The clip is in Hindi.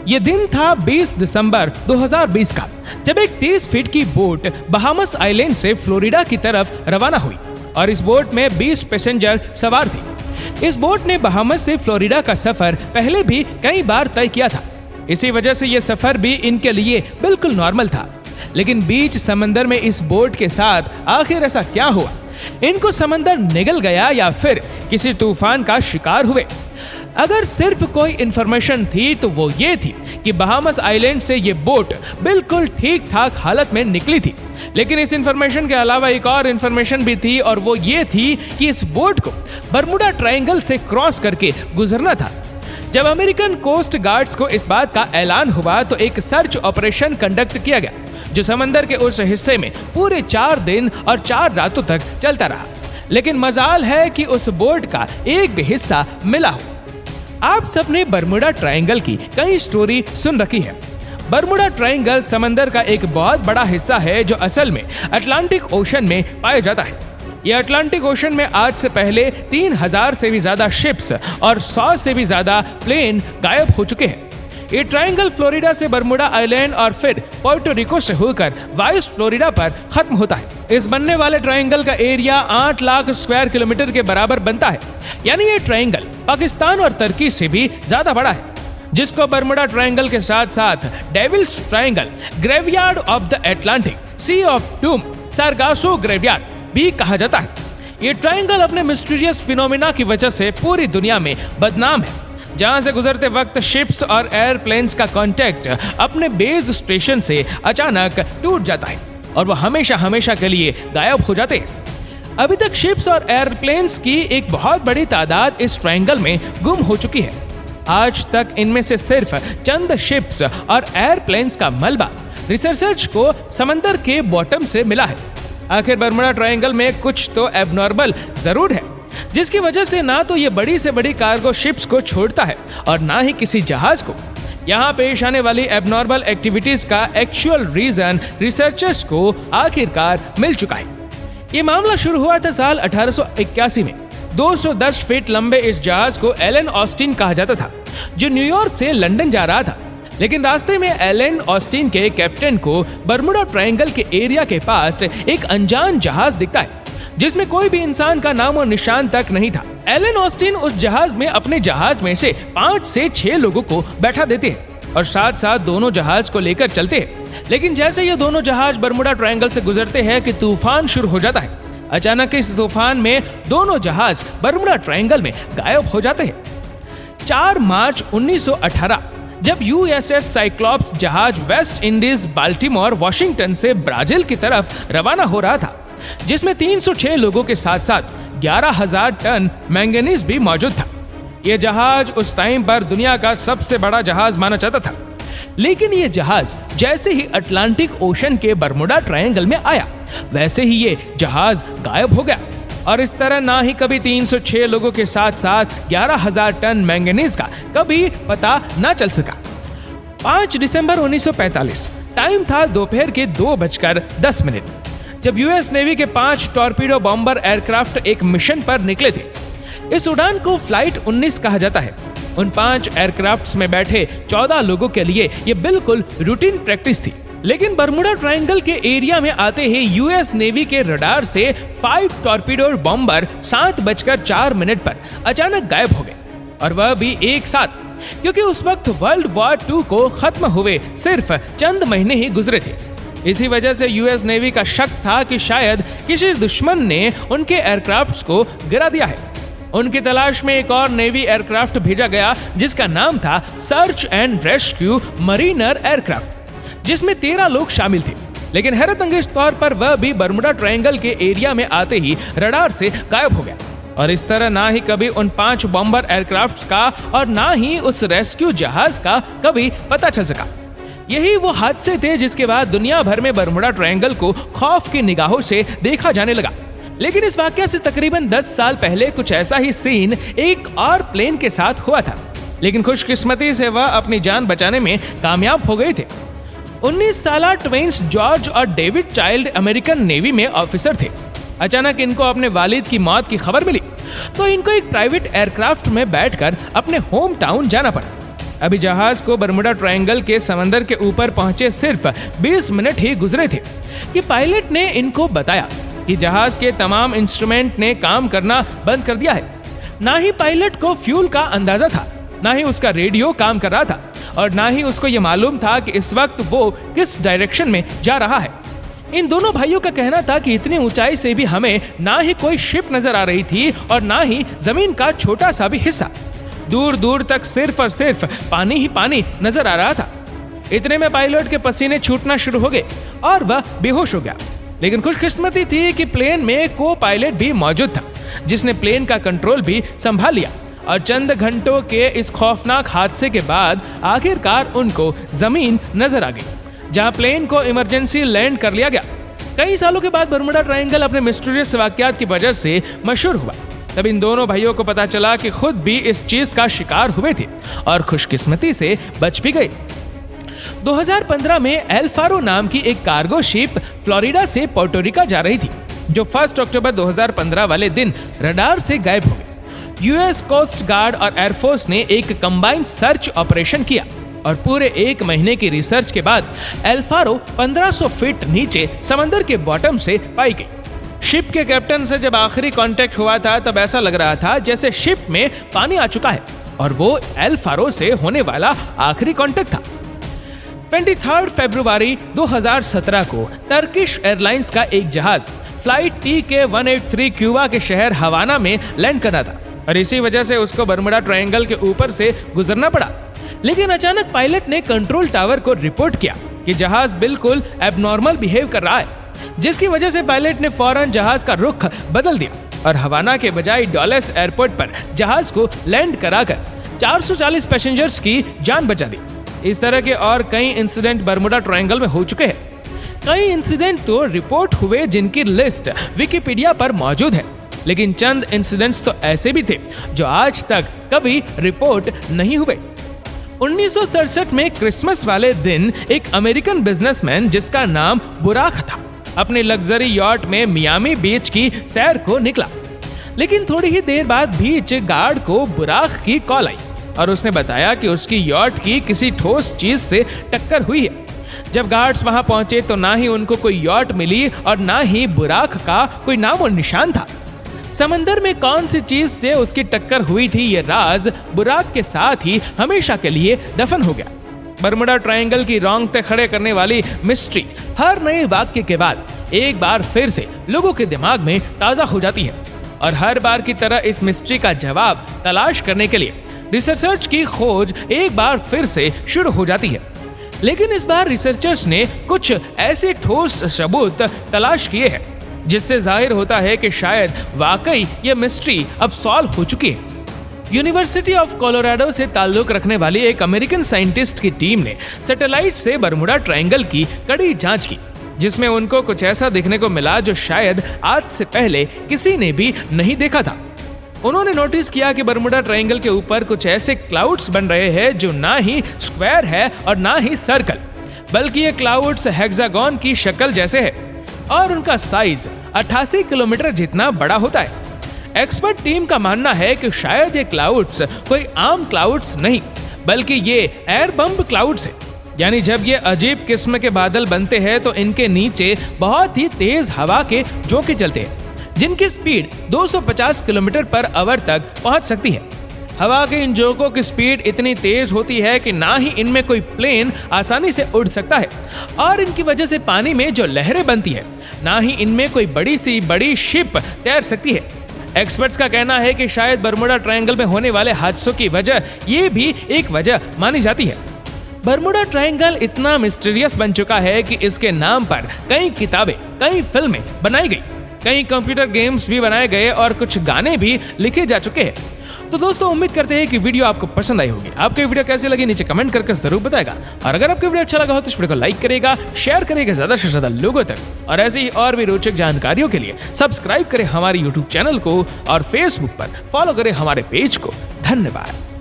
ये दिन था 20 दिसंबर 2020 का, जब एक 30 फीट की बोट बहामस आइलैंड से फ्लोरिडा की तरफ रवाना हुई और इस बोट में 20 पैसेंजर सवार थे। इस बोट ने बहामस से फ्लोरिडा का सफर पहले भी कई बार तय किया था। इसी वजह से यह सफर भी इनके लिए बिल्कुल नॉर्मल था। लेकिन बीच समंदर में इस बोट के साथ आखिर ऐसा क्या हुआ? इनको समंदर निगल गया या फिर किसी तूफान का शिकार हुए? अगर सिर्फ कोई इंफॉर्मेशन थी तो वो ये थी कि बहामस आइलैंड से ये बोट बिल्कुल ठीक ठाक हालत में निकली थी। लेकिन इस इंफॉर्मेशन के अलावा एक और इंफॉर्मेशन भी थी और वो ये थी कि इस बोट को बरमुडा ट्रायंगल से क्रॉस करके गुजरना था। जब अमेरिकन कोस्ट गार्ड्स को इस बात का ऐलान हुआ तो एक सर्च ऑपरेशन कंडक्ट किया गया, जो समंदर के उस हिस्से में पूरे 4 दिन और 4 रातों तक चलता रहा। लेकिन मजाल है कि उस बोट का एक भी हिस्सा मिला हो। आप सबने बरमुडा ट्रायंगल की कई स्टोरी सुन रखी है। बरमुडा ट्रायंगल समंदर का एक बहुत बड़ा हिस्सा है जो असल में अटलांटिक ओशन में पाया जाता है। यह अटलांटिक ओशन में आज से पहले 3000 से भी ज्यादा शिप्स और 100 से भी ज्यादा प्लेन गायब हो चुके हैं। ये ट्रायंगल फ्लोरिडा से बरमुडा आइलैंड और फिर पोर्टो रिको से होकर वाइस फ्लोरिडा पर खत्म होता है। इस बनने वाले ट्रायंगल का एरिया 8 लाख स्क्वायर किलोमीटर के बराबर बनता है। यानी ये ट्रायंगल पाकिस्तान और तुर्की से भी ज्यादा बड़ा है, जिसको बरमुडा ट्रायंगल के साथ साथ Devil's Triangle, graveyard of the Atlantic, sea of doom, Sargasso graveyard भी कहा जाता है। ये ट्रायंगल अपने मिस्टीरियस फिनोमिना की वजह से पूरी दुनिया में बदनाम है, जहां से गुजरते वक्त शिप्स और एयरप्लेन्स का कांटेक्ट अपने बेस स्टेशन से अचानक टूट जाता है और वो हमेशा हमेशा के लिए गायब हो जाते हैं। अभी तक शिप्स और एयरप्लेन्स की एक बहुत बड़ी तादाद इस ट्रायंगल में गुम हो चुकी है। आज तक इनमें से सिर्फ चंद शिप्स और एयरप्लेन्स का मलबा रिसर्चर्स को समंदर के बॉटम से मिला है। आखिर बरमुडा ट्रायंगल में कुछ तो एबनॉर्मल जरूर है, जिसकी वजह से ना तो ये बड़ी से बड़ी कार्गो शिप्स को छोड़ता है और ना ही किसी जहाज को। यहाँ पेश आने वाली एबनॉर्मल एक्टिविटीज का एक्चुअल रीजन रिसर्चर्स को आखिरकार मिल चुका है। ये मामला शुरू हुआ था साल 1881 में। 210 फीट लंबे इस जहाज को एलन ऑस्टिन कहा जाता था, जो न्यूयॉर्क से लंदन जा रहा था। लेकिन रास्ते में एलन ऑस्टिन के कैप्टन को बरमुडा ट्रायंगल के एरिया के पास एक अनजान जहाज दिखता है, जिसमें कोई भी इंसान का नाम और निशान तक नहीं था। एलन ऑस्टिन उस जहाज में अपने जहाज में से 5 से 6 लोगों को बैठा देते हैं और साथ साथ दोनों जहाज को लेकर चलते हैं। लेकिन जैसे ये दोनों जहाज बरमुडा ट्रायंगल से गुजरते हैं कि तूफान शुरू हो जाता है। अचानक इस तूफान में दोनों जहाज बरमुडा ट्रायंगल में गायब हो जाते हैं। 4 मार्च 1918 जब यूएसएस साइक्लॉप्स जहाज वेस्ट इंडीज बाल्टीमोर वाशिंगटन से ब्राजील की तरफ रवाना हो रहा था, जिसमें 306 लोगों के साथ साथ 11,000 टन मैंगनीज भी मौजूद था। यह जहाज उस टाइम पर दुनिया का सबसे बड़ा जहाज माना जाता था। लेकिन यह जहाज जैसे ही अटलांटिक ओशन के बरमुडा ट्रायंगल में आया, वैसे ही ये जहाज गायब हो गया और इस तरह ना ही कभी 306 लोगों के साथ साथ 11,000 टन मैंगनीज का कभी पता न चल सका। 5 दिसंबर 1945 टाइम था दोपहर के 2:10 जब यूएस नेवी के 5 टॉर्पीडो बॉम्बर एयरक्राफ्ट एक मिशन पर निकले थे। इस उड़ान को फ्लाइट 19 कहा जाता है। उन 5 एयरक्राफ्ट्स में बैठे 14 लोगों के लिए यह बिल्कुल रूटीन प्रैक्टिस थी। लेकिन बरमुडा ट्रायंगल के एरिया में आते ही यूएस नेवी के रडार से 5 टॉर्पीडो बॉम्बर 7:04 पर अचानक गायब हो गए, और वह भी एक साथ, क्योंकि उस वक्त वर्ल्ड वॉर 2 को खत्म हुए सिर्फ चंद महीने ही गुजरे थे। इसी वजह से यूएस नेवी का शक था कि शायद किसी दुश्मन ने उनके एयरक्राफ्ट्स को गिरा दिया है। उनकी तलाश में एक और नेवी एयरक्राफ्ट भेजा गया, जिसका नाम था search and rescue Mariner aircraft, जिसमें 13 लोग शामिल थे। लेकिन हैरत अंगेज तौर पर वह भी बरमुडा ट्रायंगल के एरिया में आते ही रडार से गायब हो गया, और इस तरह ना ही कभी उन 5 बॉम्बर एयरक्राफ्ट्स का और ना ही उस रेस्क्यू जहाज का कभी पता चल सका। यही वो हादसे थे जिसके बाद दुनिया भर में बरमुडा ट्रायंगल को खौफ की निगाहों से देखा जाने लगा। लेकिन इस वाकया से तकरीबन 10 साल पहले कुछ ऐसा ही सीन एक और प्लेन के साथ हुआ था, लेकिन खुशकिस्मती से वह अपनी जान बचाने में कामयाब हो गए थे। 19 साला ट्वेंस जॉर्ज और डेविड चाइल्ड अमेरिकन नेवी में ऑफिसर थे। अचानक इनको अपने वालिद की मौत की खबर मिली, तो इनको एक प्राइवेट एयरक्राफ्ट में बैठकर अपने होम टाउन जाना पड़ा। अभी जहाज को बरमुडा ट्रायंगल के समंदर के ऊपर पहुंचे सिर्फ 20 मिनट ही गुजरे थे कि पायलट ने इनको बताया कि जहाज के तमाम इंस्ट्रूमेंट ने काम करना बंद कर दिया है। ना ही पायलट को फ्यूल का अंदाजा था, ना ही उसका रेडियो काम कर रहा था और ना ही उसको यह मालूम था कि इस वक्त वो किस डायरेक्शन में जा रहा है। इन दोनों भाइयों का कहना था कि इतनी ऊंचाई से भी हमें ना ही कोई शिप नजर आ रही थी और ना ही जमीन का छोटा सा भी हिस्सा। दूर दूर तक सिर्फ और सिर्फ पानी ही पानी नजर आ रहा था। इतने में पायलट के पसीने छूटना शुरू हो गए और वह बेहोश हो गया। लेकिन खुशकिस्मती थी कि प्लेन में को पायलट भी मौजूद था, जिसने प्लेन का कंट्रोल भी संभाल लिया और चंद घंटों के इस खौफनाक हादसे के बाद आखिरकार उनको जमीन नजर आ गई, जहां प्लेन को इमरजेंसी लैंड कर लिया गया। कई सालों के बाद बरमुडा ट्रायंगल अपने मिस्टीरियस वाकयात की वजह से मशहूर हुआ। तब इन दोनों भाइयों को पता चला कि खुद भी इस चीज का शिकार हुए थे और खुशकिस्मती से बच भी गए। 2015 में एल फारो नाम की एक कार्गो शिप फ्लोरिडा से पोर्टोरिका जा रही थी, जो 1 अक्टूबर 2015 वाले दिन रडार से गायब हो गई। यूएस कोस्ट गार्ड और एयरफोर्स ने एक कंबाइंड सर्च ऑपरेशन किया और पूरे 1 महीने की रिसर्च के बाद एल फारो 1500 फीट नीचे समंदर के बॉटम से पाई गई। शिप के कैप्टन से जब आखिरी कांटेक्ट हुआ था तब ऐसा लग रहा था जैसे शिप में पानी आ चुका है और वो एल फारो से होने वाला आखिरी कांटेक्ट था। 23 फरवरी 2017 को टर्किश एयरलाइंस का एक जहाज फ्लाइट TK-183 क्यूबा के शहर हवाना में लैंड करना था और इसी वजह से उसको बरमुडा ट्रायंगल के ऊपर से गुजरना पड़ा। लेकिन अचानक पायलट ने कंट्रोल टावर को रिपोर्ट किया कि जहाज बिल्कुल एबनॉर्मल बिहेव कर रहा है, जिसकी वजह से पायलट ने फौरन जहाज का रुख बदल दिया और हवाना के बजाय डॉलेस एयरपोर्ट पर जहाज को लैंड कराकर 440 पैसेंजर्स की जान बचा दी। इस तरह के और कई इंसिडेंट बरमुडा ट्रायंगल में हो चुके हैं। कई इंसिडेंट तो रिपोर्ट हुए जिनकी लिस्ट विकिपीडिया पर मौजूद है, लेकिन चंद इंसिडेंट्स तो ऐसे भी थे जो आज तक कभी रिपोर्ट नहीं हुए। 1967 में क्रिसमस वाले दिन एक अमेरिकन बिजनेसमैन जिसका नाम बुराक था अपने लग्जरी यॉट में मियामी बीच की सैर को निकला। लेकिन थोड़ी ही देर बाद बीच गार्ड को बुराक की कॉल आई और उसने बताया कि उसकी यॉट की किसी ठोस चीज से टक्कर हुई है। जब गार्ड्स वहां पहुंचे तो ना ही उनको कोई यॉट मिली और ना ही बुराक का कोई नाम और निशान था। समंदर में कौन सी चीज से उसकी टक्कर हुई थी, ये राज बुराक के साथ ही हमेशा के लिए दफन हो गया। बरमुडा ट्रायंगल की रोंगटे खड़े करने वाली मिस्ट्री हर नए वाक्य के बाद एक बार फिर से लोगों के दिमाग में ताजा हो जाती है और हर बार की तरह इस मिस्ट्री का जवाब तलाश करने के लिए रिसर्चर्स की खोज एक बार फिर से शुरू हो जाती है। लेकिन इस बार रिसर्चर्स ने कुछ ऐसे ठोस सबूत तलाश किए हैं जिससे जाहिर होता है कि शायद वाकई यह मिस्ट्री अब सॉल्व हो चुकी है। यूनिवर्सिटी ऑफ कोलोराडो से ताल्लुक रखने वाली एक अमेरिकन साइंटिस्ट की टीम ने सैटेलाइट से बरमुडा ट्रायंगल की कड़ी जांच की, जिसमें उनको कुछ ऐसा देखने को मिला जो शायद आज से पहले किसी ने भी नहीं देखा था। उन्होंने नोटिस किया कि बरमुडा ट्रायंगल के ऊपर कुछ ऐसे क्लाउड्स बन रहे हैं जो ना ही स्क्वायर है और ना ही सर्कल, बल्कि ये क्लाउड्स हेक्सागन की शक्ल जैसे है और उनका साइज 88 किलोमीटर जितना बड़ा होता है। एक्सपर्ट टीम का मानना है कि शायद ये क्लाउड्स कोई आम क्लाउड्स नहीं बल्कि ये एयर बम्ब क्लाउड्स है। यानी जब ये अजीब किस्म के बादल बनते हैं तो इनके नीचे बहुत ही तेज हवा के झोंके चलते हैं जिनकी स्पीड 250 किलोमीटर पर आवर तक पहुंच सकती है। हवा के इन झोंकों की स्पीड इतनी तेज होती है कि ना ही इनमें कोई प्लेन आसानी से उड़ सकता है और इनकी वजह से पानी में जो लहरें बनती है ना ही इनमें कोई बड़ी शिप तैर सकती है। एक्सपर्ट्स का कहना है कि शायद बरमुडा ट्रायंगल में होने वाले हादसों की वजह ये भी एक वजह मानी जाती है। बरमुडा ट्रायंगल इतना मिस्टीरियस बन चुका है कि इसके नाम पर कई किताबें, कई फिल्में बनाई गई, कई कंप्यूटर गेम्स भी बनाए गए और कुछ गाने भी लिखे जा चुके हैं। तो दोस्तों उम्मीद करते हैं कि वीडियो आपको पसंद आई होगी। आपको वीडियो कैसी लगी नीचे कमेंट करके जरूर बताएगा और अगर आपको वीडियो अच्छा लगा हो तो इस वीडियो को लाइक करेगा, शेयर करेगा ज्यादा से ज्यादा लोगों तक और ऐसी ही और भी रोचक जानकारियों के लिए सब्सक्राइब करें हमारे यूट्यूब चैनल को और फेसबुक पर फॉलो करें हमारे पेज को। धन्यवाद।